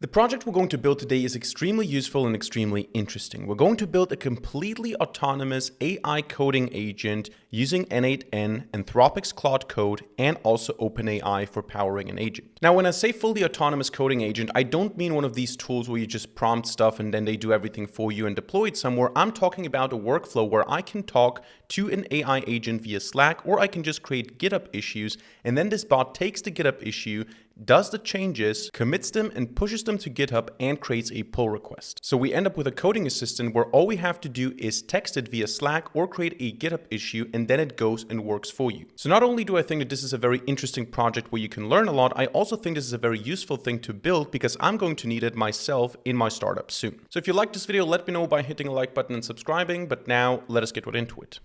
The project we're going to build today is extremely useful and extremely interesting. We're going to build a completely autonomous AI coding agent using n8n, Anthropic's Claude Code, and also OpenAI for powering an agent. Now, when I say fully autonomous coding agent, I don't mean one of these tools where you just prompt stuff and then they do everything for you and deploy it somewhere. I'm talking about a workflow where I can talk to an AI agent via Slack, or I can just create GitHub issues, and then this bot takes the GitHub issue, does the changes, commits them, and pushes them to GitHub and creates a pull request. So we end up with a coding assistant where all we have to do is text it via Slack or create a GitHub issue, and then it goes and works for you. So not only do I think that this is a very interesting project where you can learn a lot, I also think this is a very useful thing to build because I'm going to need it myself in my startup soon. So if you like this video, let me know by hitting a like button and subscribing, but now let us get right into it.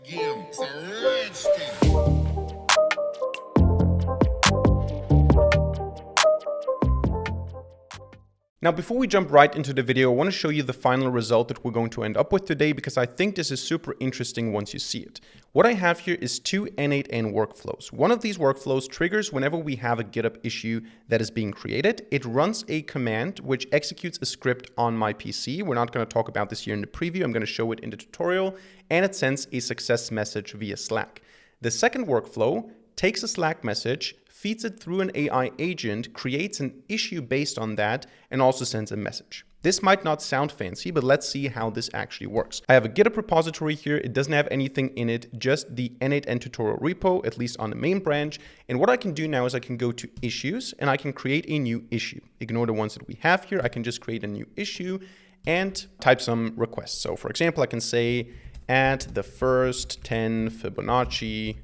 It's a rich thing. Now, before we jump right into the video, I want to show you the final result that we're going to end up with today because I think this is super interesting once you see it. What I have here is two n8n workflows. One of these workflows triggers whenever we have a GitHub issue that is being created. It runs a command which executes a script on my PC. We're not going to talk about this here in the preview. I'm going to show it in the tutorial, and it sends a success message via Slack. The second workflow takes a Slack message, feeds it through an AI agent, creates an issue based on that, and also sends a message. This might not sound fancy, but let's see how this actually works. I have a GitHub repository here. It doesn't have anything in it, just the n8n tutorial repo, at least on the main branch. And what I can do now is I can go to issues and I can create a new issue. Ignore the ones that we have here. I can just create a new issue and type some requests. So for example, I can say add the first 10 Fibonacci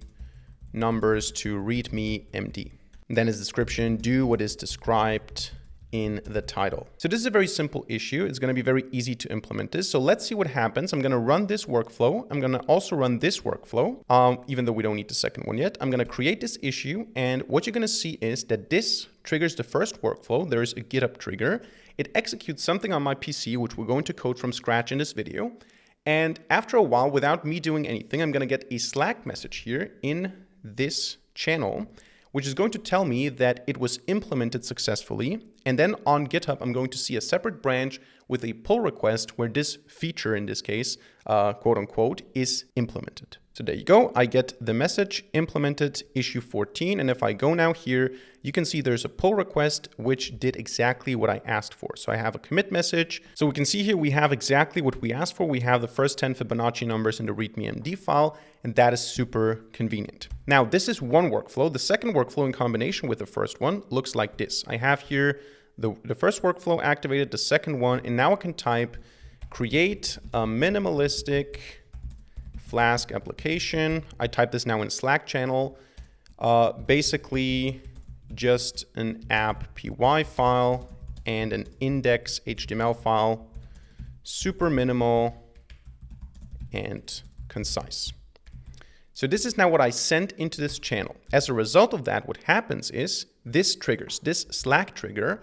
numbers to readme MD. And then as description, do what is described in the title. So this is a very simple issue. It's going to be very easy to implement this. So let's see what happens. I'm going to run this workflow. I'm going to also run this workflow, even though we don't need the second one yet. I'm going to create this issue. And what you're going to see is that this triggers the first workflow. There is a GitHub trigger. It executes something on my PC, which we're going to code from scratch in this video. And after a while, without me doing anything, I'm going to get a Slack message here in this channel, which is going to tell me that it was implemented successfully. And then on GitHub, I'm going to see a separate branch with a pull request where this feature, in this case, quote unquote, is implemented. So there you go. I get the message implemented issue 14. And if I go now here, you can see there's a pull request, which did exactly what I asked for. So I have a commit message. So we can see here, we have exactly what we asked for. We have the first 10 Fibonacci numbers in the readme MD file, and that is super convenient. Now, this is one workflow. The second workflow in combination with the first one looks like this. I have here the first workflow activated, the second one, and now I can type create a minimalistic Flask application. I type this now in Slack channel. Basically just an app py file and an index HTML file. Super minimal and concise. So this is now what I sent into this channel. As a result of that, what happens is this Slack trigger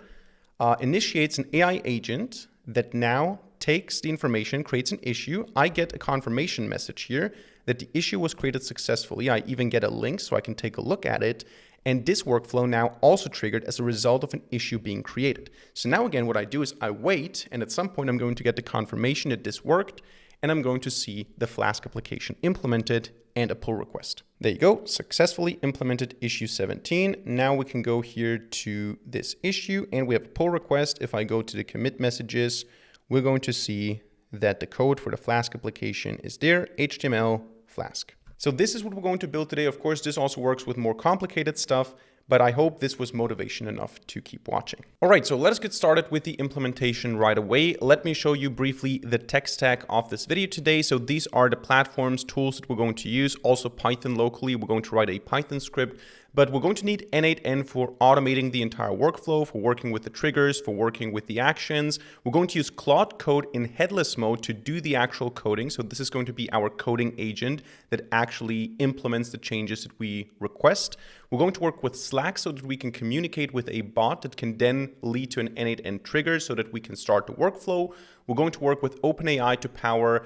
initiates an AI agent that now takes the information, creates an issue. I get a confirmation message here that the issue was created successfully. I even get a link so I can take a look at it. And this workflow now also triggered as a result of an issue being created. So now again, what I do is I wait, and at some point I'm going to get the confirmation that this worked, and I'm going to see the Flask application implemented and a pull request. There you go, successfully implemented issue 17. Now we can go here to this issue and we have a pull request. If I go to the commit messages, we're going to see that the code for the Flask application is there, HTML Flask. So this is what we're going to build today. Of course, this also works with more complicated stuff, but I hope this was motivation enough to keep watching. All right, so let us get started with the implementation right away. Let me show you briefly the tech stack of this video today. So these are the platforms, tools that we're going to use. Also Python locally, we're going to write a Python script, but we're going to need n8n for automating the entire workflow, for working with the triggers, for working with the actions. We're going to use Claude Code in headless mode to do the actual coding. So this is going to be our coding agent that actually implements the changes that we request. We're going to work with Slack so that we can communicate with a bot that can then lead to an n8n trigger so that we can start the workflow. We're going to work with OpenAI to power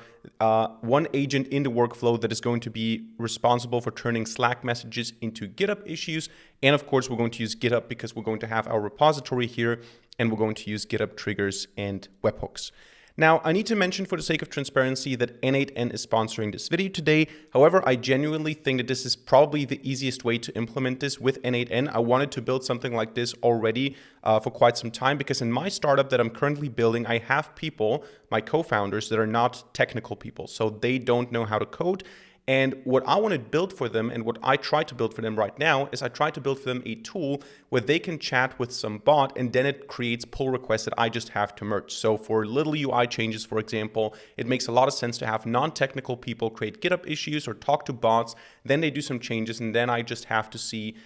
one agent in the workflow that is going to be responsible for turning Slack messages into GitHub issues. And of course, we're going to use GitHub because we're going to have our repository here and we're going to use GitHub triggers and webhooks. Now, I need to mention for the sake of transparency that n8n is sponsoring this video today. However, I genuinely think that this is probably the easiest way to implement this with n8n. I wanted to build something like this already for quite some time, because in my startup that I'm currently building, I have people, my co-founders, that are not technical people. So they don't know how to code. And what I want to build for them, and what I try to build for them right now, is I try to build for them a tool where they can chat with some bot, and then it creates pull requests that I just have to merge. So for little UI changes, for example, it makes a lot of sense to have non-technical people create GitHub issues or talk to bots. Then they do some changes, and then I just have to see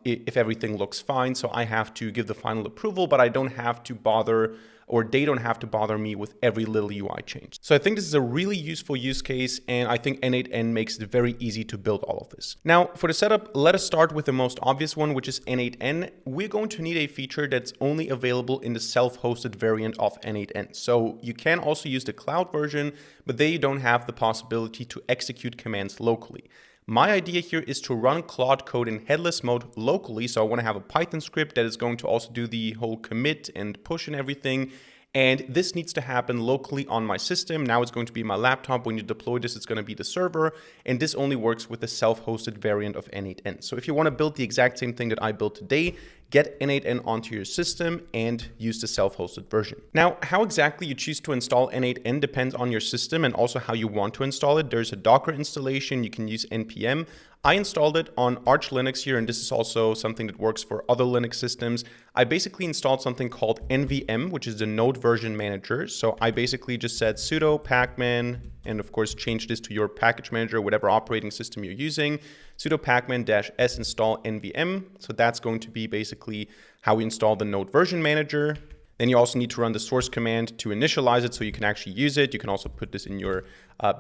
if everything looks fine. So I have to give the final approval, but I don't have to bother, or they don't have to bother me with every little UI change. So I think this is a really useful use case, and I think n8n makes it very easy to build all of this. Now, for the setup, let us start with the most obvious one, which is n8n. We're going to need a feature that's only available in the self-hosted variant of n8n. So you can also use the cloud version, but they don't have the possibility to execute commands locally. My idea here is to run Claude code in headless mode locally. So I want to have a Python script that is going to also do the whole commit and push and everything. And this needs to happen locally on my system. Now it's going to be my laptop. When you deploy this, it's going to be the server. And this only works with the self-hosted variant of n8n. So if you want to build the exact same thing that I built today, get n8n onto your system and use the self-hosted version. Now, how exactly you choose to install n8n depends on your system and also how you want to install it. There's a Docker installation. You can use npm. I installed it on Arch Linux here, and this is also something that works for other Linux systems. I basically installed something called nvm, which is the node version manager. So I basically just said sudo pacman, and of course change this to your package manager, whatever operating system you're using, sudo pacman-s install nvm. So that's going to be basically how we install the node version manager. Then you also need to run the source command to initialize it so you can actually use it. You can also put this in your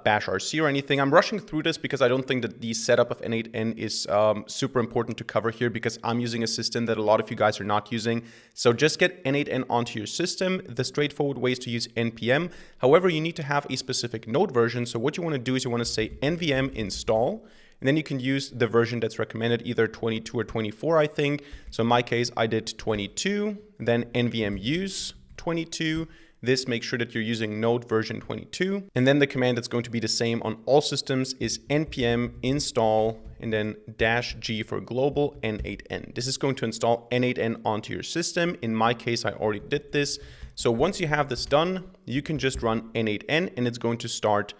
bash rc or anything. I'm rushing through this because I don't think that the setup of n8n is super important to cover here, because I'm using a system that a lot of you guys are not using. So just get n8n onto your system. The straightforward way is to use npm. However, you need to have a specific node version. So what you want to do is you want to say nvm install. And then you can use the version that's recommended, either 22 or 24, I think. So in my case, I did 22, then nvm use 22. This makes sure that you're using node version 22. And then the command that's going to be the same on all systems is npm install and then -g for global n8n. This is going to install n8n onto your system. In my case, I already did this. So once you have this done, you can just run n8n and it's going to start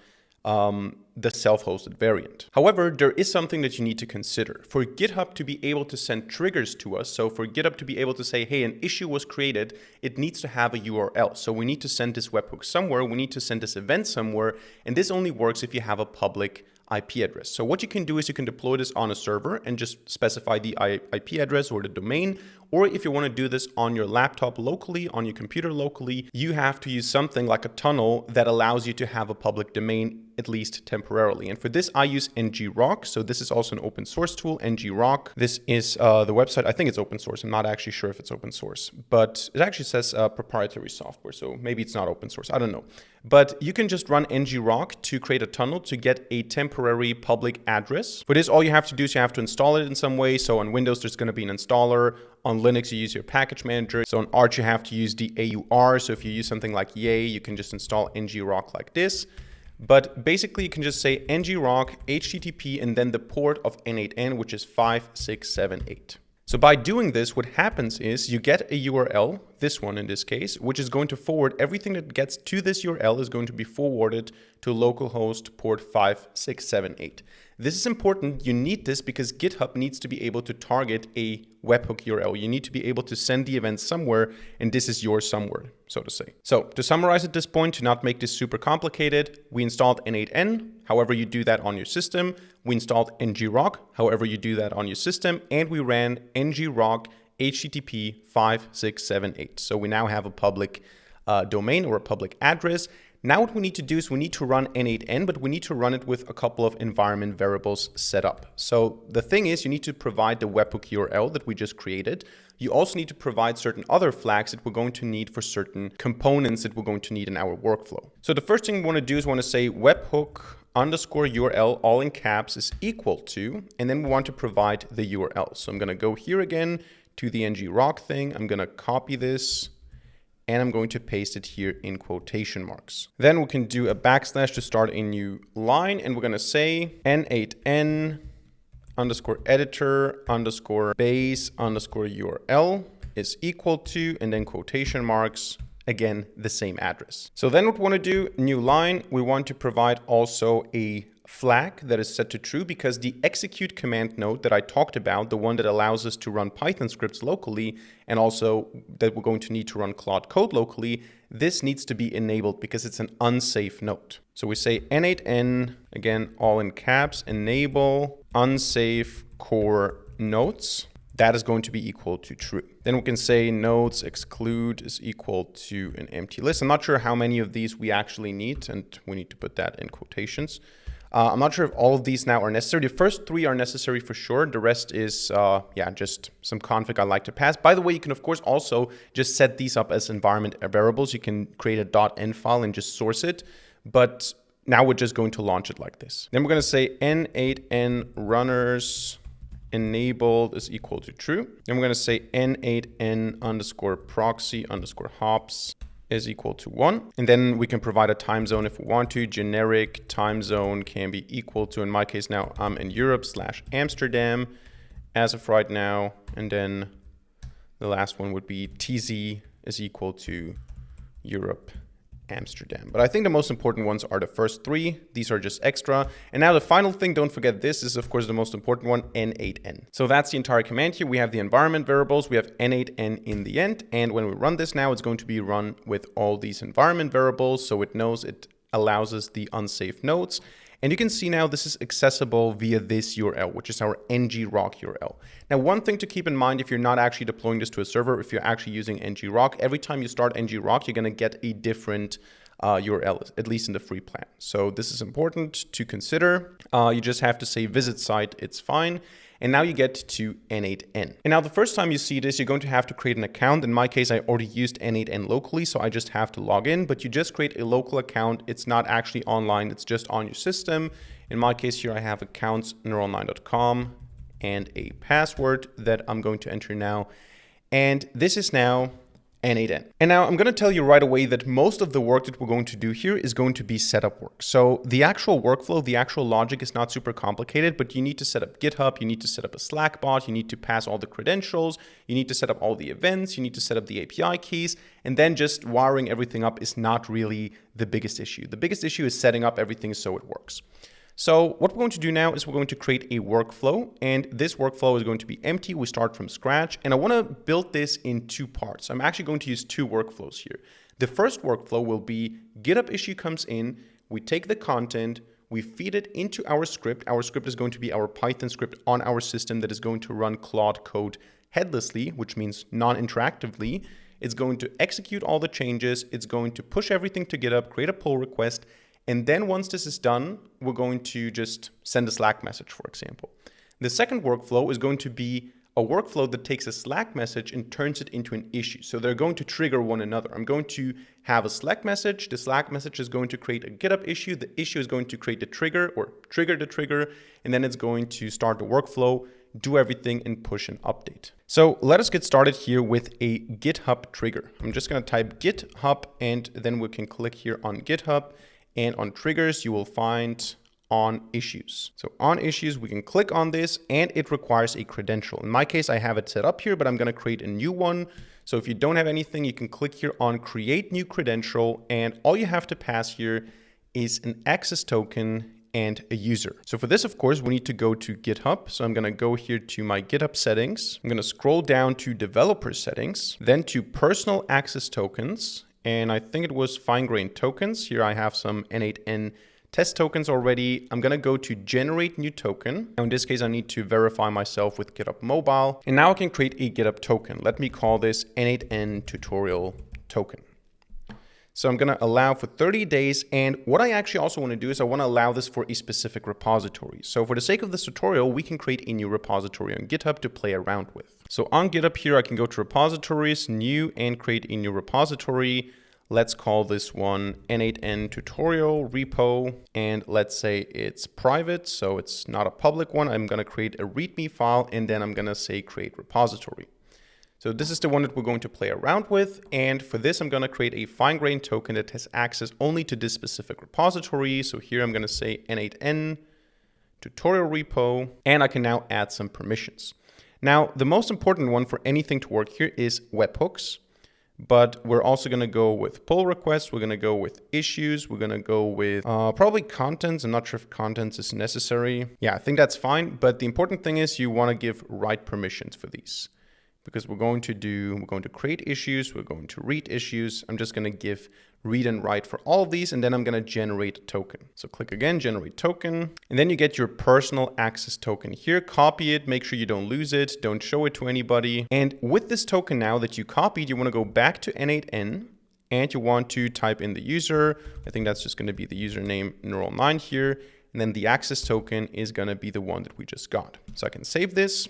the self-hosted variant. However, there is something that you need to consider. For GitHub to be able to send triggers to us, so for GitHub to be able to say, hey, an issue was created, it needs to have a URL. So we need to send this webhook somewhere, we need to send this event somewhere, and this only works if you have a public IP address. So what you can do is you can deploy this on a server and just specify the IP address or the domain. Or if you want to do this on your laptop locally, on your computer locally, you have to use something like a tunnel that allows you to have a public domain, at least temporarily. And for this, I use ngrok. So this is also an open source tool, ngrok. This is the website. I think it's open source. I'm not actually sure if it's open source, but it actually says proprietary software. So maybe it's not open source. I don't know. But you can just run ngrok to create a tunnel to get a temporary public address. For this, all you have to do is you have to install it in some way. So on Windows, there's going to be an installer. On Linux, you use your package manager. So on Arch, you have to use the AUR. So if you use something like Yay, you can just install ngrok like this. But basically, you can just say ngrok http and then the port of n8n, which is 5678. So by doing this, what happens is you get a URL, this one in this case, which is going to forward everything that gets to this URL is going to be forwarded to localhost port 5678. This is important. You need this because GitHub needs to be able to target a webhook URL. You need to be able to send the event somewhere, and this is your somewhere, so to say. So to summarize at this point, to not make this super complicated, we installed n8n, however you do that on your system. We installed ngrok, however you do that on your system, and we ran ngrok http 5678. So we now have a public domain or a public address. Now what we need to do is we need to run n8n, but we need to run it with a couple of environment variables set up. So the thing is, you need to provide the webhook URL that we just created. You also need to provide certain other flags that we're going to need for certain components that we're going to need in our workflow. So the first thing we want to do is we want to say webhook underscore URL, all in caps, is equal to, and then we want to provide the URL. So I'm going to go here again to the ngrok thing. I'm going to copy this and I'm going to paste it here in quotation marks. Then we can do a backslash to start a new line, and we're going to say n8n underscore editor underscore base underscore URL is equal to, and then quotation marks, again, the same address. So then what we want to do, new line, we want to provide also a flag that is set to true, because the execute command node that I talked about, the one that allows us to run Python scripts locally, and also that we're going to need to run Claude Code locally, this needs to be enabled because it's an unsafe node. So we say n8n, again, all in caps, enable unsafe core nodes. That is going to be equal to true. Then we can say nodes exclude is equal to an empty list. I'm not sure how many of these we actually need, and we need to put that in quotations. I'm not sure if all of these now are necessary. The first three are necessary for sure. The rest is, just some config I like to pass. By the way, you can, of course, also just set these up as environment variables. You can create a .n file and just source it. But now we're just going to launch it like this. Then we're going to say n8n runners enabled is equal to true. Then we're going to say n8n underscore proxy underscore hops is equal to 1. And then we can provide a time zone if we want to. Generic time zone can be equal to, in my case now, I'm in Europe / Amsterdam as of right now. And then the last one would be TZ is equal to Europe Amsterdam. But I think the most important ones are the first three. These are just extra. And now the final thing, don't forget, this is of course the most important one, n8n. So that's the entire command here. We have the environment variables, we have n8n in the end. And when we run this now, it's going to be run with all these environment variables. So it knows it allows us the unsafe nodes. And you can see now this is accessible via this URL, which is our ngrok URL. Now, one thing to keep in mind if you're not actually deploying this to a server, if you're actually using ngrok, every time you start ngrok, you're going to get a different URL, at least in the free plan. So this is important to consider. You just have to say visit site, it's fine. And now you get to n8n. And now the first time you see this, you're going to have to create an account. In my case, I already used n8n locally, so I just have to log in. But you just create a local account. It's not actually online. It's just on your system. In my case here, I have accounts neural9.com and a password that I'm going to enter now. And this is now n8n. And now I'm going to tell you right away that most of the work that we're going to do here is going to be setup work. So the actual workflow, the actual logic is not super complicated, but you need to set up GitHub, you need to set up a Slack bot, you need to pass all the credentials, you need to set up all the events, you need to set up the API keys, and then just wiring everything up is not really the biggest issue. The biggest issue is setting up everything so it works. So what we're going to do now is we're going to create a workflow, and this workflow is going to be empty. We start from scratch, and I want to build this in two parts. I'm actually going to use two workflows here. The first workflow will be GitHub issue comes in, we take the content, we feed it into our script. Our script is going to be our Python script on our system that is going to run Claude Code headlessly, which means non-interactively. It's going to execute all the changes. It's going to push everything to GitHub, create a pull request. And then once this is done, we're going to just send a Slack message, for example. The second workflow is going to be a workflow that takes a Slack message and turns it into an issue. So they're going to trigger one another. I'm going to have a Slack message. The Slack message is going to create a GitHub issue. The issue is going to create the trigger or trigger the trigger. And then it's going to start the workflow, do everything, and push an update. So let us get started here with a GitHub trigger. I'm just going to type GitHub, and then we can click here on GitHub. And on triggers, you will find on issues. So on issues, we can click on this, and it requires a credential. In my case, I have it set up here, but I'm going to create a new one. So if you don't have anything, you can click here on create new credential, and all you have to pass here is an access token and a user. So for this, of course, we need to go to GitHub. So I'm going to go here to my GitHub settings. I'm going to scroll down to developer settings, then to personal access tokens. And I think it was fine-grained tokens. Here I have some n8n test tokens already. I'm going to go to generate new token. Now in this case, I need to verify myself with GitHub Mobile. And now I can create a GitHub token. Let me call this n8n tutorial token. So I'm going to allow for 30 days. And what I actually also want to do is I want to allow this for a specific repository. So for the sake of this tutorial, we can create a new repository on GitHub to play around with. So on GitHub here, I can go to repositories, new, and create a new repository. Let's call this one n8n tutorial repo. And let's say it's private, so it's not a public one. I'm going to create a README file, and then I'm going to say create repository. So this is the one that we're going to play around with. And for this, I'm going to create a fine-grained token that has access only to this specific repository. So here I'm going to say n8n tutorial repo, and I can now add some permissions. Now, the most important one for anything to work here is webhooks, but we're also going to go with pull requests. We're going to go with issues. We're going to go with probably contents. I'm not sure if contents is necessary. Yeah, I think that's fine. But the important thing is you want to give write permissions for these, because we're going to create issues. We're going to read issues. I'm just going to give read and write for all of these, and then I'm going to generate a token. So click again, generate token, and then you get your personal access token here. Copy it, make sure you don't lose it, don't show it to anybody. And with this token now that you copied, you want to go back to n8n and you want to type in the user. I think that's just going to be the username n8n here, and then the access token is going to be the one that we just got. So I can save this,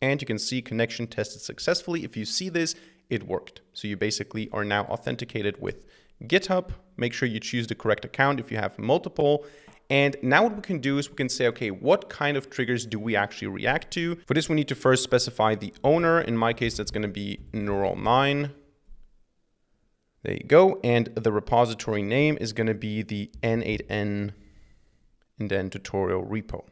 and you can see connection tested successfully. If you see this, it worked. So you basically are now authenticated with GitHub. Make sure you choose the correct account if you have multiple. And now what we can do is we can say, okay, what kind of triggers do we actually react to? For this, we need to first specify the owner. In my case, that's going to be n8n. There you go. And the repository name is going to be the n8n and then tutorial repo.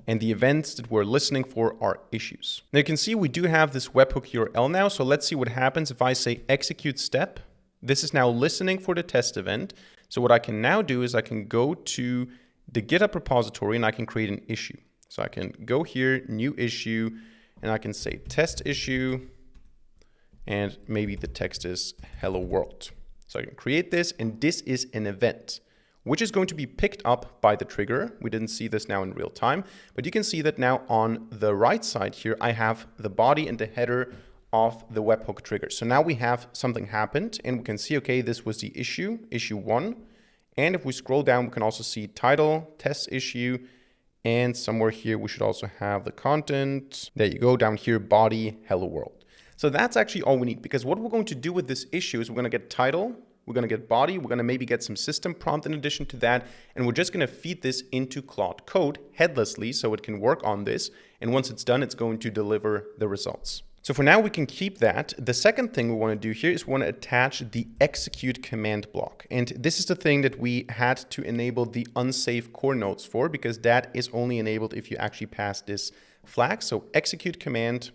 And the events that we're listening for are issues. Now you can see we do have this webhook URL now. So let's see what happens if I say execute step. This is now listening for the test event. So what I can now do is I can go to the GitHub repository and I can create an issue. So I can go here, new issue, and I can say test issue, and maybe the text is hello world. So I can create this, and this is an event, which is going to be picked up by the trigger. We didn't see this now in real time, but you can see that now on the right side here, I have the body and the header of the webhook trigger. So now we have something happened, and we can see, okay, this was the issue 1. And if we scroll down, we can also see title, test issue, and somewhere here, we should also have the content. There you go, down here, body, hello world. So that's actually all we need, because what we're going to do with this issue is we're going to get title, we're going to get body, we're going to maybe get some system prompt in addition to that, and we're just going to feed this into Claude Code headlessly so it can work on this. And once it's done, it's going to deliver the results. So for now, we can keep that. The second thing we want to do here is we want to attach the execute command block. And this is the thing that we had to enable the unsafe core nodes for, because that is only enabled if you actually pass this flag. So execute command.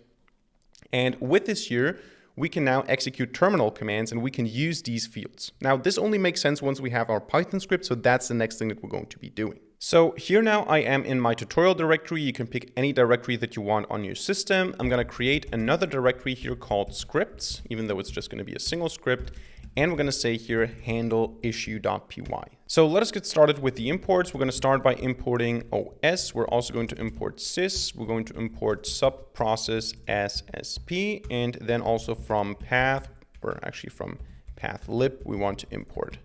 And with this here, we can now execute terminal commands and we can use these fields. Now, this only makes sense once we have our Python script. So that's the next thing that we're going to be doing. So here now I am in my tutorial directory. You can pick any directory that you want on your system. I'm going to create another directory here called scripts, even though it's just going to be a single script. And we're going to say here handle issue.py. So let us get started with the imports. We're going to start by importing OS. We're also going to import sys. We're going to import subprocess SSP. And then also from path, or actually from pathlib, we want to import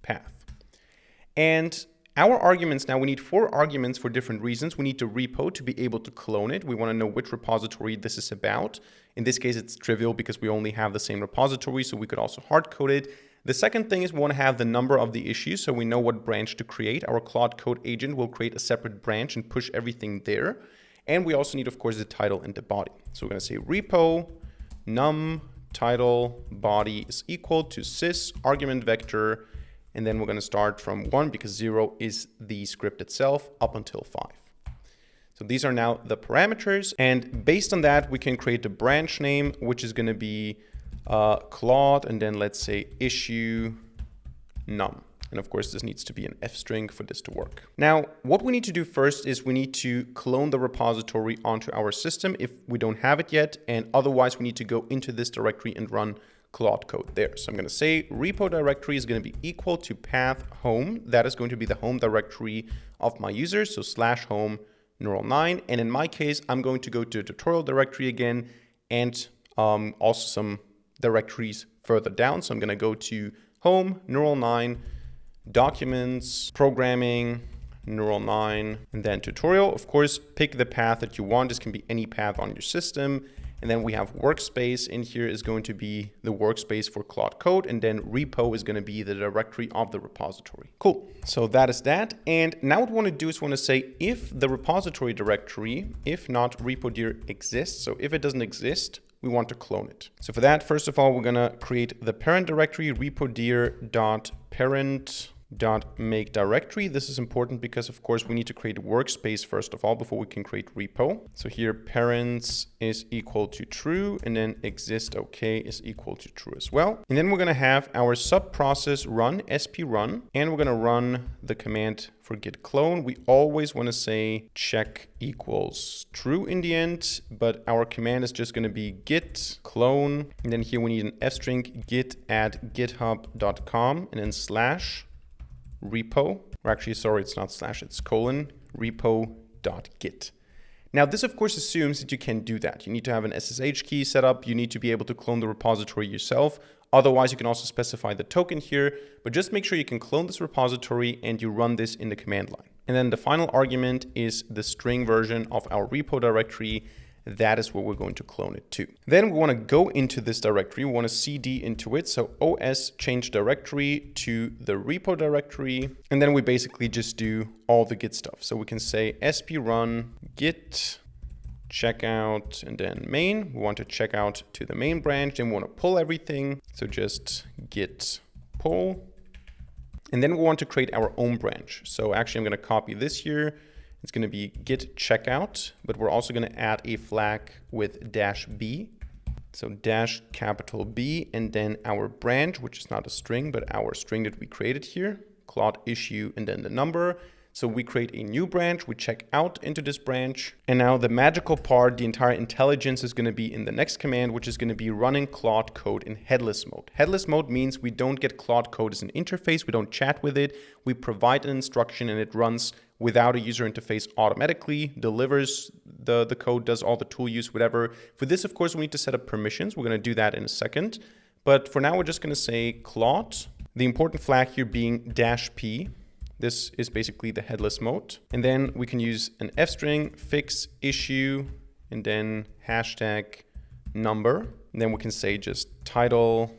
path. And our arguments now, we need 4 arguments for different reasons. We need the repo to be able to clone it. We want to know which repository this is about. In this case, it's trivial because we only have the same repository, so we could also hard code it. The second thing is we want to have the number of the issues, so we know what branch to create. Our Claude Code agent will create a separate branch and push everything there. And we also need, of course, the title and the body. So we're going to say repo num title body is equal to sys argument vector. And then we're going to start from 1 because 0 is the script itself up until 5. So these are now the parameters. And based on that, we can create the branch name, which is going to be Claude. And then let's say issue num. And of course, this needs to be an F string for this to work. Now, what we need to do first is we need to clone the repository onto our system if we don't have it yet. And otherwise, we need to go into this directory and run Claude Code there. So I'm going to say repo directory is going to be equal to path home. That is going to be the home directory of my users. So /home n8n. And in my case, I'm going to go to the tutorial directory again and also some directories further down. So I'm going to go to home n8n, documents, programming, n8n, and then tutorial. Of course, pick the path that you want. This can be any path on your system. And then we have workspace in here is going to be the workspace for Claude Code. And then repo is going to be the directory of the repository. Cool. So that is that. And now what we want to do is we want to say if the repository directory, if not repo dir exists. So if it doesn't exist, we want to clone it. So for that, first of all, we're going to create the parent directory repo.dir.parent.make directory. This is important because, of course, we need to create a workspace first of all before we can create repo. So here parents is equal to true, and then exist OK is equal to true as well. And then we're going to have our sub process run, sp run, and we're going to run the command for git clone. We always want to say check equals true in the end, but our command is just going to be git clone. And then here we need an f string git at github.com and then slash repo, or actually, sorry, it's not slash, it's colon repo.git. Now, this of course assumes that you can do that. You need to have an SSH key set up. You need to be able to clone the repository yourself. Otherwise, you can also specify the token here, but just make sure you can clone this repository and you run this in the command line. And then the final argument is the string version of our repo directory. That is where we're going to clone it to. Then we want to go into this directory. We want to cd into it. So os change directory to the repo directory. And then we basically just do all the git stuff. So we can say sp run git checkout and then main. We want to check out to the main branch. Then we want to pull everything. So just git pull. And then we want to create our own branch. So actually I'm going to copy this here. It's going to be git checkout, but we're also going to add a flag with -b. So -B, and then our branch, which is not a string, but our string that we created here, Claude issue, and then the number. So we create a new branch, we check out into this branch. And now the magical part, the entire intelligence is going to be in the next command, which is going to be running Claude code in headless mode. Headless mode means we don't get Claude code as an interface. We don't chat with it. We provide an instruction and it runs without a user interface automatically, delivers the code, does all the tool use, whatever. For this, of course, we need to set up permissions. We're going to do that in a second. But for now, we're just going to say Claude, the important flag here being -p. This is basically the headless mode. And then we can use an f string, fix issue, and then hashtag number. And then we can say just title,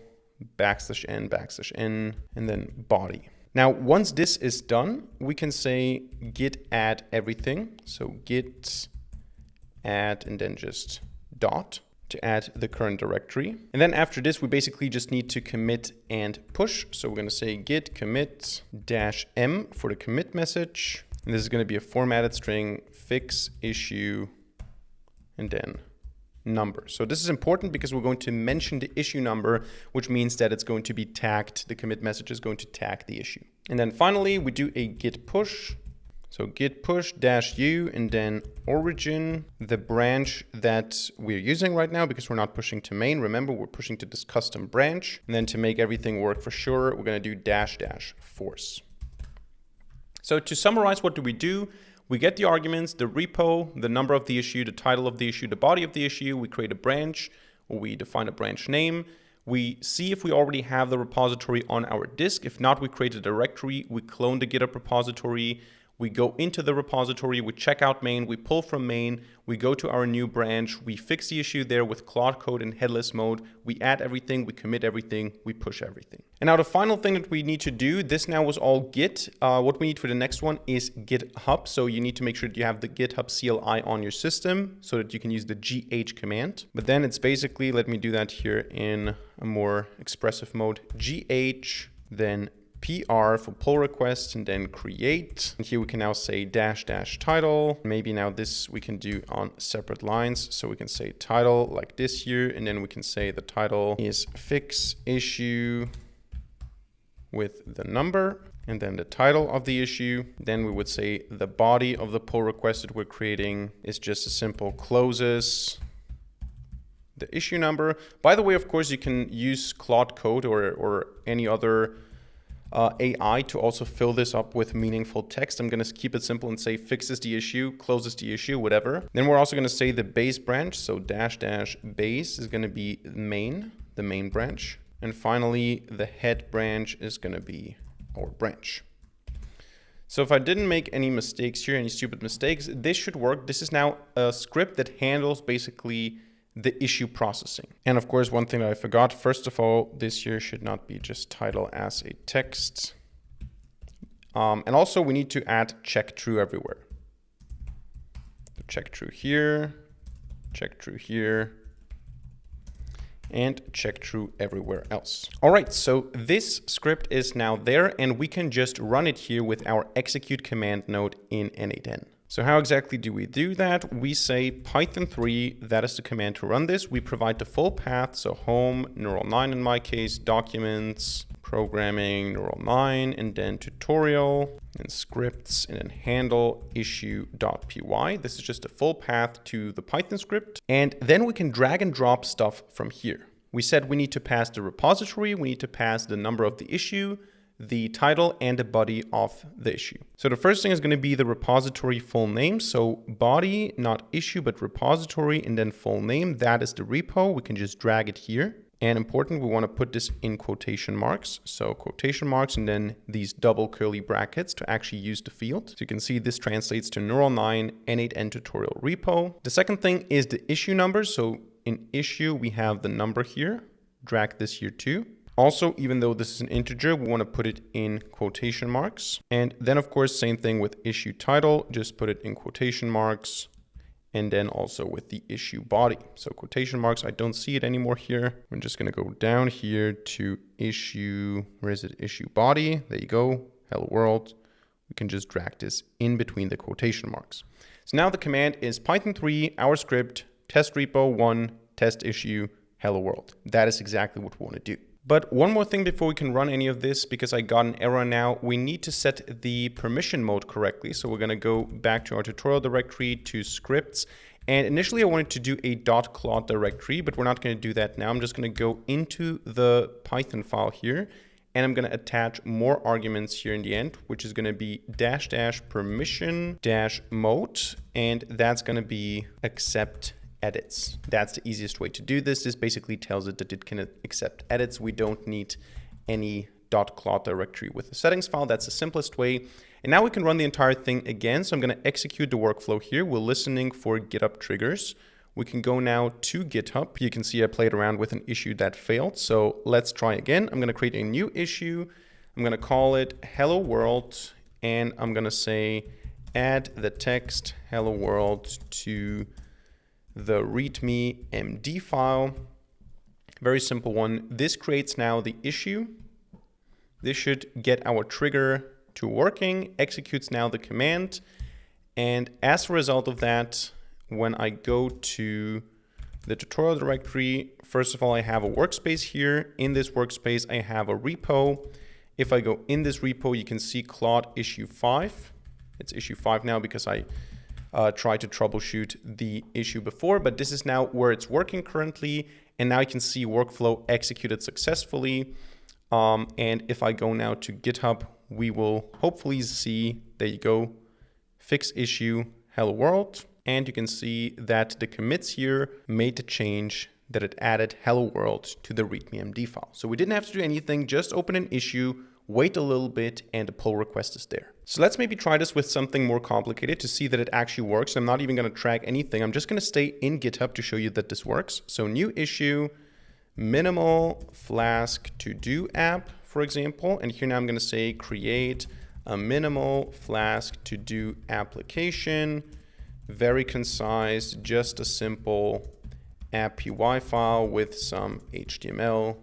\n, and then body. Now, once this is done, we can say git add everything. So git add and then just dot to add the current directory. And then after this, we basically just need to commit and push. So we're going to say git commit -m for the commit message. And this is going to be a formatted string, fix issue, and then number. So this is important because we're going to mention the issue number, which means that it's going to be tagged. The commit message is going to tag the issue. And then finally, we do a git push. So git push -u and then origin, the branch that we're using right now because we're not pushing to main. Remember, we're pushing to this custom branch. And then to make everything work for sure, we're going to do --force. So to summarize, what do? We get the arguments, the repo, the number of the issue, the title of the issue, the body of the issue. We create a branch, or we define a branch name. We see if we already have the repository on our disk. If not, we create a directory. We clone the GitHub repository. We go into the repository, we check out main, we pull from main, we go to our new branch, we fix the issue there with Claude code in headless mode, we add everything, we commit everything, we push everything. And now the final thing that we need to do, this now was all Git. What we need for the next one is GitHub. So you need to make sure that you have the GitHub CLI on your system so that you can use the GH command. But then it's basically, let me do that here in a more expressive mode, GH, then PR for pull request, and then create. And here we can now say --title. Maybe now this we can do on separate lines. So we can say title like this here, and then we can say the title is fix issue with the number, and then the title of the issue. Then we would say the body of the pull request that we're creating is just a simple closes the issue number. By the way, of course, you can use Claude Code or any other AI to also fill this up with meaningful text. I'm going to keep it simple and say fixes the issue, closes the issue, whatever. Then we're also going to say the base branch. So --base is going to be the main branch. And finally, the head branch is going to be our branch. So if I didn't make any mistakes here, any stupid mistakes, this should work. This is now a script that handles basically the issue processing. And of course, one thing that I forgot, first of all, this here should not be just title as a text. And also we need to add check true everywhere. So check true here, and check true everywhere else. All right, so this script is now there and we can just run it here with our execute command node in n8n. So how exactly do we do that? We say Python 3, that is the command to run this. We provide the full path, so home, neural9 in my case, documents, programming, neural9, and then tutorial, and scripts, and then handle issue.py. This is just a full path to the Python script. And then we can drag and drop stuff from here. We said we need to pass the repository, we need to pass the number of the issue, the title, and the body of the issue. So the first thing is going to be the repository full name. So body, not issue, but repository, and then full name. That is the repo. We can just drag it here. And important, we want to put this in quotation marks. So quotation marks and then these double curly brackets to actually use the field. So you can see this translates to neural9 n8n tutorial repo. The second thing is the issue number. So in issue, we have the number here. Drag this here too. Also, even though this is an integer, we want to put it in quotation marks. And then, of course, same thing with issue title, just put it in quotation marks. And then also with the issue body. So quotation marks, I don't see it anymore here. I'm just going to go down here to issue, where is it? Issue body. There you go. Hello world. We can just drag this in between the quotation marks. So now the command is Python 3, our script, test repo 1, test issue, hello world. That is exactly what we want to do. But one more thing before we can run any of this, because I got an error now, we need to set the permission mode correctly. So we're going to go back to our tutorial directory to scripts. And initially I wanted to do a .clot directory, but we're not going to do that now. I'm just going to go into the Python file here, and I'm going to attach more arguments here in the end, which is going to be -- permission -mode, and that's going to be accept edits. That's the easiest way to do this. This basically tells it that it can accept edits. We don't need any .clot directory with the settings file. That's the simplest way. And now we can run the entire thing again. So I'm going to execute the workflow here. We're listening for GitHub triggers. We can go now to GitHub. You can see I played around with an issue that failed. So let's try again. I'm going to create a new issue. I'm going to call it hello world. And I'm going to say add the text hello world to the readme MD file. Very simple one. This creates now the issue. This should get our trigger to working, executes now the command. And as a result of that, when I go to the tutorial directory, first of all, I have a workspace here. In this workspace, I have a repo. If I go in this repo, you can see Claude issue 5. It's issue 5 now because I tried to troubleshoot the issue before, but this is now where it's working currently. And now you can see workflow executed successfully. And if I go now to GitHub, we will hopefully see, there you go, fix issue, hello world. And you can see that the commits here made the change that it added hello world to the readme MD file. So we didn't have to do anything, just open an issue, wait a little bit, and the pull request is there. So let's maybe try this with something more complicated to see that it actually works. I'm not even going to track anything. I'm just going to stay in GitHub to show you that this works. So new issue, minimal Flask to do app, for example. And here now I'm going to say create a minimal Flask to do application. Very concise, just a simple app.py file with some HTML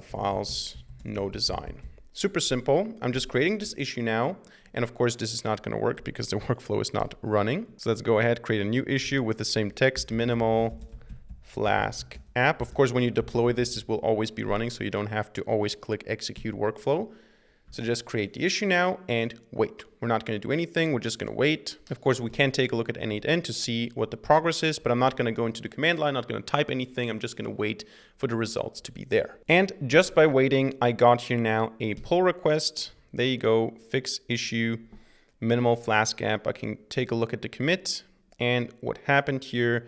files, no design. Super simple. I'm just creating this issue now. And of course, this is not going to work because the workflow is not running. So let's go ahead, create a new issue with the same text, minimal Flask app. Of course, when you deploy this, this will always be running, so you don't have to always click execute workflow. So just create the issue now and wait. We're not going to do anything. We're just going to wait. Of course, we can take a look at n8n to see what the progress is, but I'm not going to go into the command line, not going to type anything. I'm just going to wait for the results to be there. And just by waiting, I got here now a pull request. There you go, fix issue, minimal Flask app. I can take a look at the commit. And what happened here,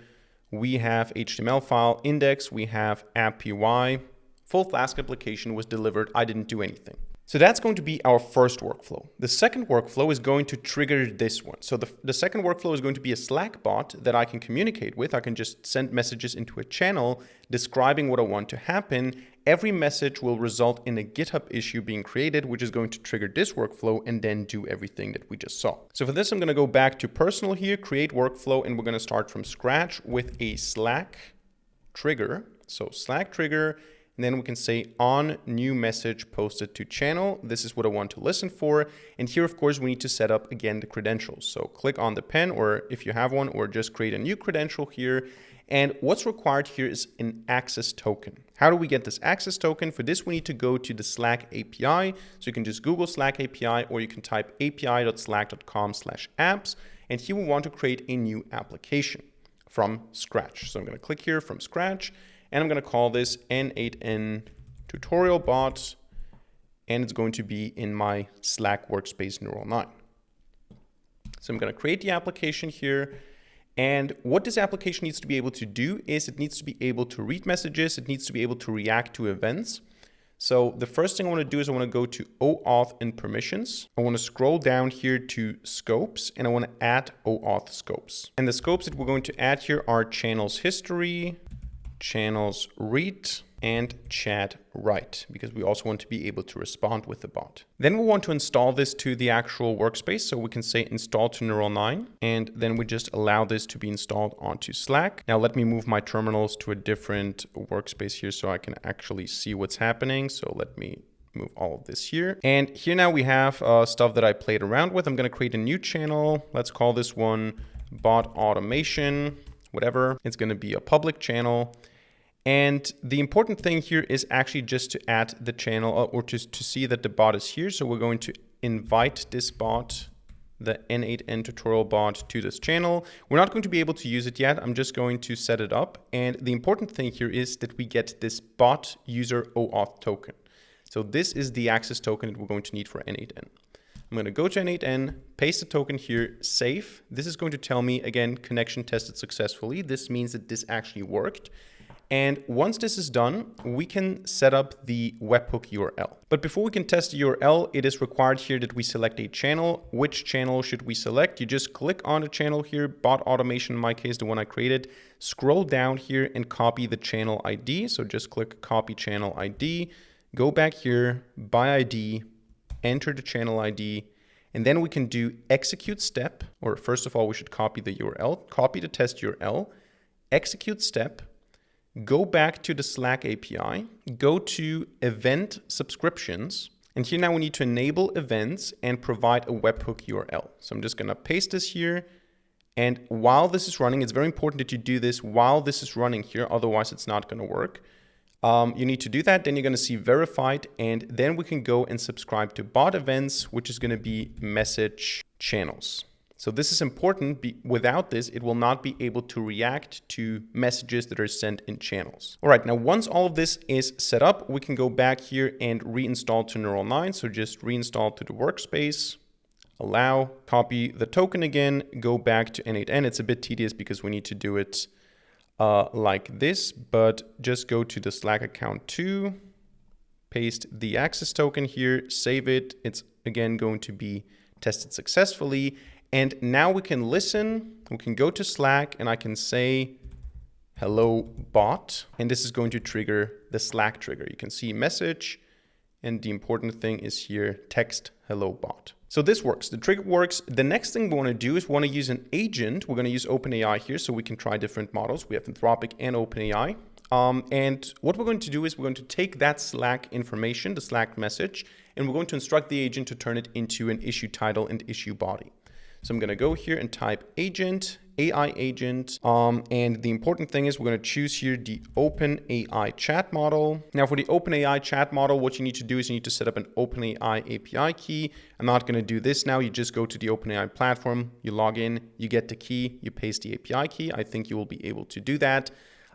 we have HTML file index, we have app.py, full Flask application was delivered. I didn't do anything. So that's going to be our first workflow. The second workflow is going to trigger this one. So the second workflow is going to be a Slack bot that I can communicate with. I can just send messages into a channel describing what I want to happen. Every message will result in a GitHub issue being created, which is going to trigger this workflow and then do everything that we just saw. So for this, I'm going to go back to personal here, create workflow, and we're going to start from scratch with a Slack trigger. So Slack trigger, and then we can say on new message posted to channel. This is what I want to listen for. And here, of course, we need to set up again the credentials. So click on the pen, or if you have one, or just create a new credential here. And what's required here is an access token. How do we get this access token? For this, we need to go to the Slack API. So you can just Google Slack API, or you can type api.slack.com/apps. And here we want to create a new application from scratch. So I'm going to click here from scratch, and I'm going to call this n8n tutorial bot, and it's going to be in my Slack workspace neural 9. So I'm going to create the application here. And what this application needs to be able to do is it needs to be able to read messages. It needs to be able to react to events. So the first thing I want to do is I want to go to OAuth and permissions. I want to scroll down here to scopes, and I want to add OAuth scopes. And the scopes that we're going to add here are channels history, channels read, and chat write, because we also want to be able to respond with the bot. Then we want to install this to the actual workspace. So we can say install to neural 9, and then we just allow this to be installed onto Slack. Now let me move my terminals to a different workspace here so I can actually see what's happening. So let me move all of this here. And here now we have stuff that I played around with. I'm going to create a new channel. Let's call this one bot automation, whatever. It's going to be a public channel. And the important thing here is actually just to add the channel, or just to see that the bot is here. So we're going to invite this bot, the n8n tutorial bot, to this channel. We're not going to be able to use it yet. I'm just going to set it up. And the important thing here is that we get this bot user OAuth token. So this is the access token that we're going to need for n8n. I'm going to go to n8n, paste the token here, save. This is going to tell me, again, connection tested successfully. This means that this actually worked. And once this is done, we can set up the webhook URL. But before we can test the URL, it is required here that we select a channel. Which channel should we select? You just click on the channel here, bot automation, in my case, the one I created. Scroll down here and copy the channel ID. So just click copy channel ID, go back here, by ID, enter the channel ID, and then we can do execute step, or first of all, we should copy the URL, copy the test URL, execute step, go back to the Slack API, go to event subscriptions, and here now we need to enable events and provide a webhook URL. So I'm just going to paste this here. And while this is running, it's very important that you do this while this is running here, otherwise it's not going to work. You need to do that, then you're going to see verified, and then we can go and subscribe to bot events, which is going to be message channels. So this is important. Without this, it will not be able to react to messages that are sent in channels. All right, now once all of this is set up, we can go back here and reinstall to neural 9. So just reinstall to the workspace, allow, copy the token again, go back to n8n. It's a bit tedious because we need to do it like this, but just go to the Slack account 2, paste the access token here, save it. It's again going to be tested successfully. And now we can listen, we can go to Slack, and I can say, hello bot, and this is going to trigger the Slack trigger. You can see message, and the important thing is here, text hello bot. So this works, the trigger works. The next thing we want to do is we want to use an agent. We're going to use OpenAI here so we can try different models. We have Anthropic and OpenAI. And what we're going to do is we're going to take that Slack information, the Slack message, and we're going to instruct the agent to turn it into an issue title and issue body. So I'm going to go here and type agent, AI agent. And the important thing is we're going to choose here the OpenAI chat model. Now for the OpenAI chat model, what you need to do is you need to set up an OpenAI API key. I'm not going to do this now. You just go to the OpenAI platform, you log in, you get the key, you paste the API key. I think you will be able to do that.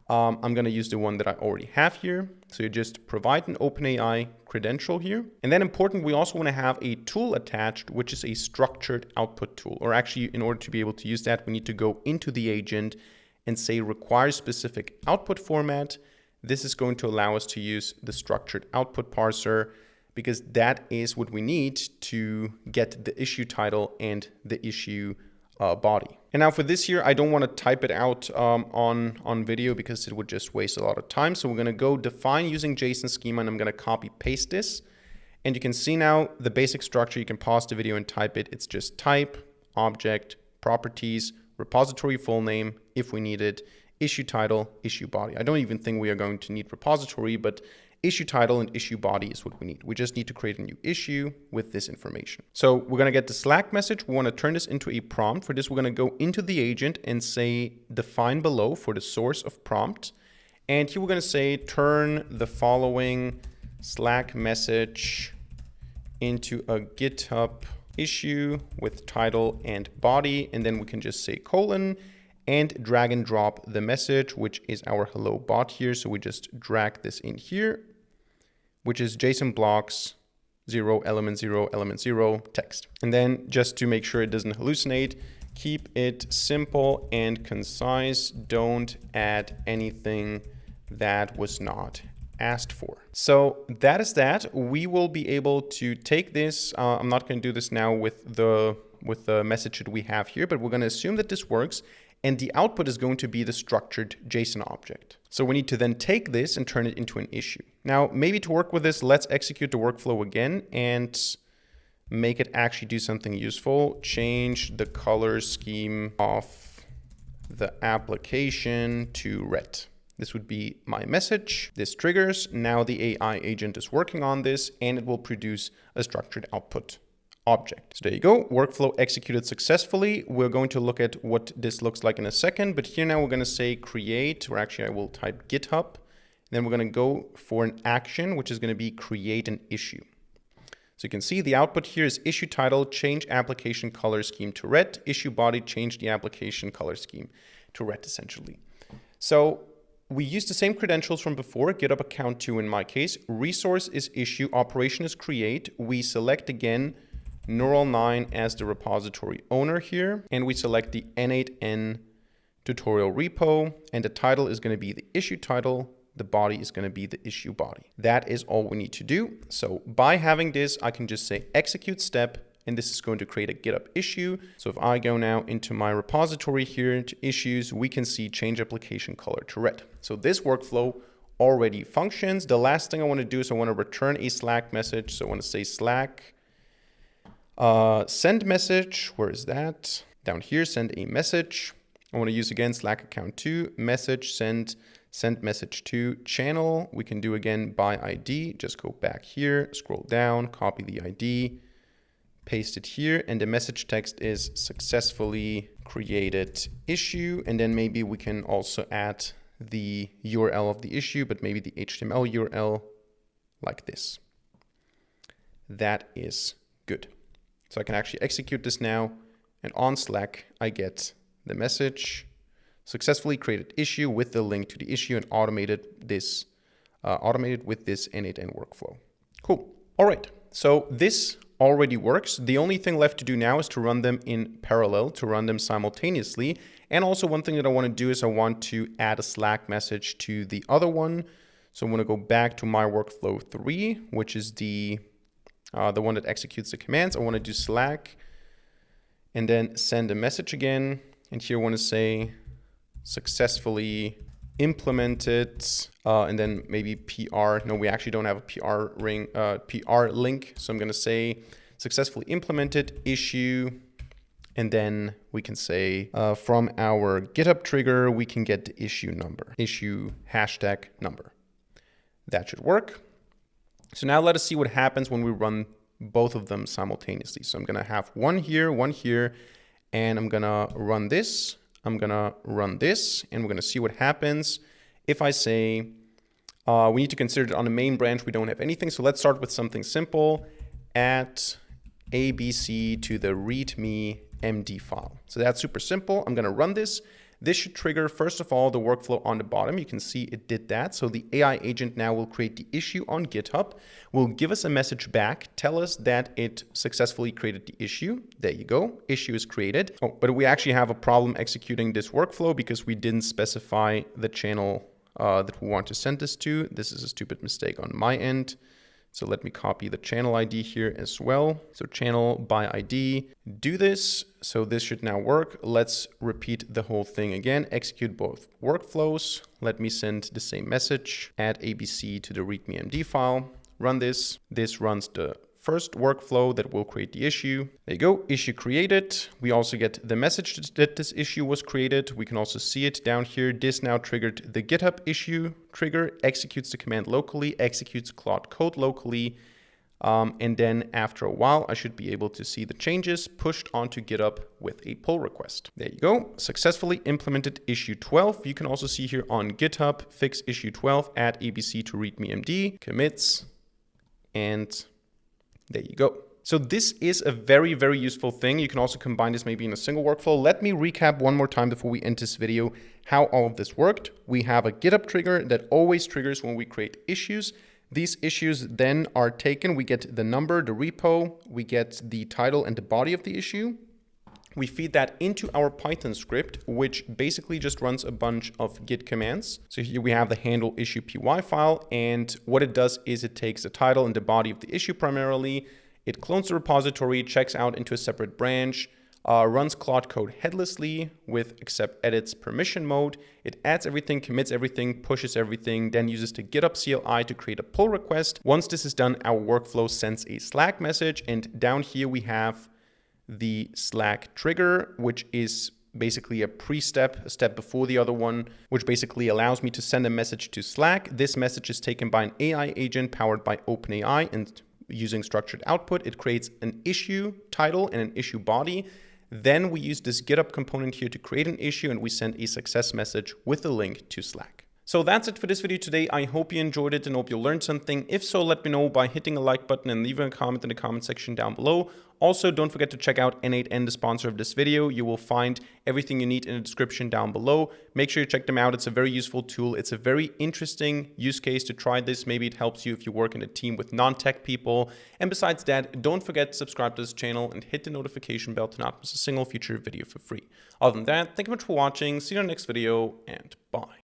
I'm going to use the one that I already have here. So you just provide an OpenAI credential here. And then important, we also want to have a tool attached, which is a structured output tool. Or actually, in order to be able to use that, we need to go into the agent and say require specific output format. This is going to allow us to use the structured output parser, because that is what we need to get the issue title and the issue body. And now for this here, I don't want to type it out on video because it would just waste a lot of time. So we're going to go define using JSON schema, and I'm going to copy paste this. And you can see now the basic structure. You can pause the video and type it. It's just type, object, properties, repository full name if we need it, issue title, issue body. I don't even think we are going to need repository, but issue title and issue body is what we need. We just need to create a new issue with this information. So we're going to get the Slack message. We want to turn this into a prompt. For this, we're going to go into the agent and say define below for the source of prompt. And here we're going to say turn the following Slack message into a GitHub issue with title and body. And then we can just say colon and drag and drop the message, which is our hello bot here. So we just drag this in here, which is JSON blocks 0 element 0 element 0 text. And then just to make sure it doesn't hallucinate, keep it simple and concise. Don't add anything that was not asked for. So that is that. We will be able to take this. I'm not going to do this now with the message that we have here, but we're going to assume that this works. And the output is going to be the structured JSON object. So we need to then take this and turn it into an issue. Now, maybe to work with this, let's execute the workflow again and make it actually do something useful. Change the color scheme of the application to red. This would be my message. This triggers. Now the AI agent is working on this and it will produce a structured output object. So there you go, workflow executed successfully. We're going to look at what this looks like in a second, but here now we're going to say create, or actually I will type GitHub. Then we're going to go for an action, which is going to be create an issue. So you can see the output here is issue title, change application color scheme to red, issue body, change the application color scheme to red essentially. So we use the same credentials from before, GitHub account 2 in my case, resource is issue, operation is create. We select again n8n as the repository owner here, and we select the n8n tutorial repo, and the title is going to be the issue title, the body is going to be the issue body. That is all we need to do. So by having this, I can just say execute step, and this is going to create a GitHub issue. So if I go now into my repository here to issues, we can see change application color to red. So this workflow already functions. The last thing I want to do is I want to return a Slack message. So I want to say Slack send message. Where is that? Down here, send a message. I want to use again Slack account 2, message, send message to channel. We can do again by ID. Just go back here, scroll down, copy the ID, paste it here, and the message text is successfully created issue. And then maybe we can also add the URL of the issue, but maybe the HTML URL like this. That is good. So I can actually execute this now, and on Slack, I get the message, successfully created issue with the link to the issue and automated with this n8n workflow. Cool. All right. So this already works. The only thing left to do now is to run them in parallel, to run them simultaneously. And also one thing that I want to do is I want to add a Slack message to the other one. So I'm going to go back to my workflow 3, which is the one that executes the commands. I want to do Slack and then send a message again. And here I want to say successfully implemented, and then maybe PR. No, we actually don't have a PR link. So I'm going to say successfully implemented issue. And then we can say from our GitHub trigger, we can get the issue number, issue hashtag number. That should work. So now let us see what happens when we run both of them simultaneously. So I'm going to have one here, and I'm going to run this. I'm going to run this, and we're going to see what happens. If I say we need to consider it on the main branch, we don't have anything. So let's start with something simple. Add ABC to the README MD file. So that's super simple. I'm going to run this. This should trigger, first of all, the workflow on the bottom. You can see it did that. So the AI agent now will create the issue on GitHub, will give us a message back, tell us that it successfully created the issue. There you go. Issue is created. Oh, but we actually have a problem executing this workflow because we didn't specify the channel that we want to send this to. This is a stupid mistake on my end. So let me copy the channel ID here as well. So channel by ID, do this. So this should now work. Let's repeat the whole thing again. Execute both workflows. Let me send the same message. Add ABC to the README MD file. Run this. This runs the first workflow that will create the issue. There you go, issue created. We also get the message that this issue was created. We can also see it down here. This now triggered the GitHub issue trigger, executes the command locally, executes Claude code locally. And then after a while, I should be able to see the changes pushed onto GitHub with a pull request. There you go. Successfully implemented issue 12. You can also see here on GitHub, fix issue 12, add ABC to readme.md, commits, and there you go. So this is a very, very useful thing. You can also combine this maybe in a single workflow. Let me recap one more time before we end this video how all of this worked. We have a GitHub trigger that always triggers when we create issues. These issues then are taken. We get the number, the repo, we get the title and the body of the issue. We feed that into our Python script, which basically just runs a bunch of git commands. So here we have the handle issue py file. And what it does is it takes the title and the body of the issue primarily. It clones the repository, checks out into a separate branch, runs Claude code headlessly with accept edits permission mode. It adds everything, commits everything, pushes everything, then uses the GitHub CLI to create a pull request. Once this is done, our workflow sends a Slack message. And down here we have the Slack trigger, which is basically a pre-step, a step before the other one, which basically allows me to send a message to Slack. This message is taken by an AI agent powered by OpenAI, and using structured output, it creates an issue title and an issue body. Then we use this GitHub component here to create an issue, and we send a success message with a link to Slack. So that's it for this video today. I hope you enjoyed it and hope you learned something. If so, let me know by hitting a like button and leaving a comment in the comment section down below. Also, don't forget to check out n8n, the sponsor of this video. You will find everything you need in the description down below. Make sure you check them out. It's a very useful tool. It's a very interesting use case to try this. Maybe it helps you if you work in a team with non-tech people. And besides that, don't forget to subscribe to this channel and hit the notification bell to not miss a single future video for free. Other than that, thank you much for watching. See you in the next video, and bye.